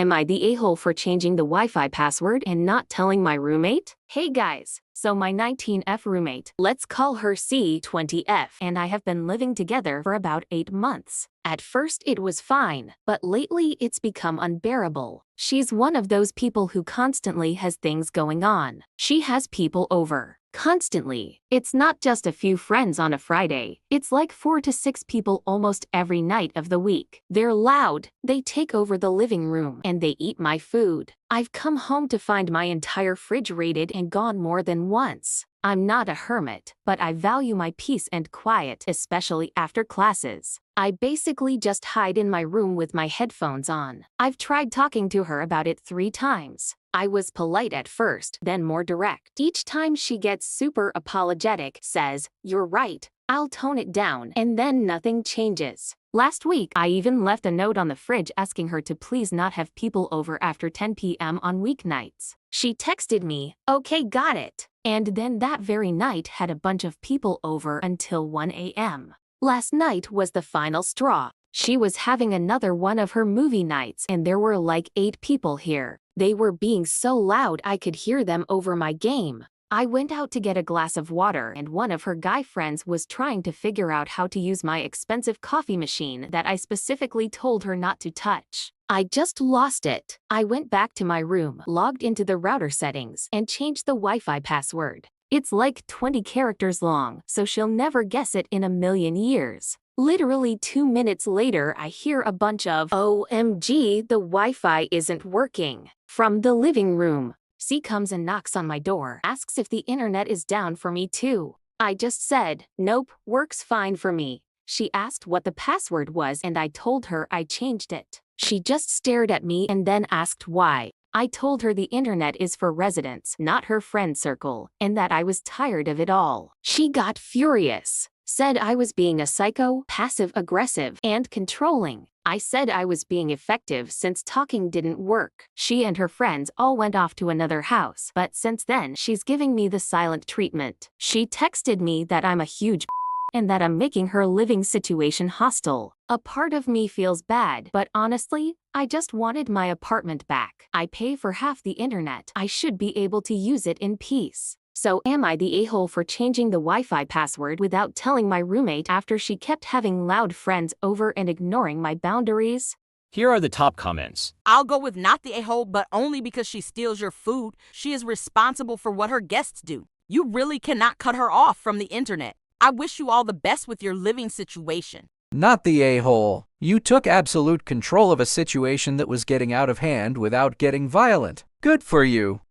Am I the a-hole for changing the Wi-Fi password and not telling my roommate? Hey guys, so my 19F roommate, let's call her C20F, and I have been living together for about 8 months. At first it was fine, but lately it's become unbearable. She's one of those people who constantly has things going on. She has people over. Constantly. It's not just a few friends on a Friday, it's like 4 to 6 people almost every night of the week. They're loud, they take over the living room, and they eat my food. I've come home to find my entire fridge raided and gone more than once. I'm not a hermit, but I value my peace and quiet, especially after classes. I basically just hide in my room with my headphones on. I've tried talking to her about it 3 times. I was polite at first, then more direct. Each time she gets super apologetic, says, "You're right, I'll tone it down," and then nothing changes. Last week, I even left a note on the fridge asking her to please not have people over after 10 p.m. on weeknights. She texted me, "Okay, got it," and then that very night had a bunch of people over until 1 a.m. Last night was the final straw. She was having another one of her movie nights and there were like 8 people here. They were being so loud I could hear them over my game. I went out to get a glass of water and one of her guy friends was trying to figure out how to use my expensive coffee machine that I specifically told her not to touch. I just lost it. I went back to my room, logged into the router settings, and changed the Wi-Fi password. It's like 20 characters long, so she'll never guess it in a million years. Literally 2 minutes later, I hear a bunch of "OMG, the Wi-Fi isn't working" from the living room. C comes and knocks on my door, asks if the internet is down for me too. I just said, "Nope, works fine for me." She asked what the password was and I told her I changed it. She just stared at me and then asked why. I told her the internet is for residents, not her friend circle, and that I was tired of it all. She got furious. Said I was being a psycho, passive-aggressive, and controlling. I said I was being effective since talking didn't work. She and her friends all went off to another house, but since then she's giving me the silent treatment. She texted me that I'm a huge and that I'm making her living situation hostile. A part of me feels bad, but honestly, I just wanted my apartment back. I pay for half the internet. I should be able to use it in peace. So am I the a-hole for changing the Wi-Fi password without telling my roommate after she kept having loud friends over and ignoring my boundaries? Here are the top comments. I'll go with not the a-hole, but only because she steals your food. She is responsible for what her guests do. You really cannot cut her off from the internet. I wish you all the best with your living situation. Not the a-hole. You took absolute control of a situation that was getting out of hand without getting violent. Good for you.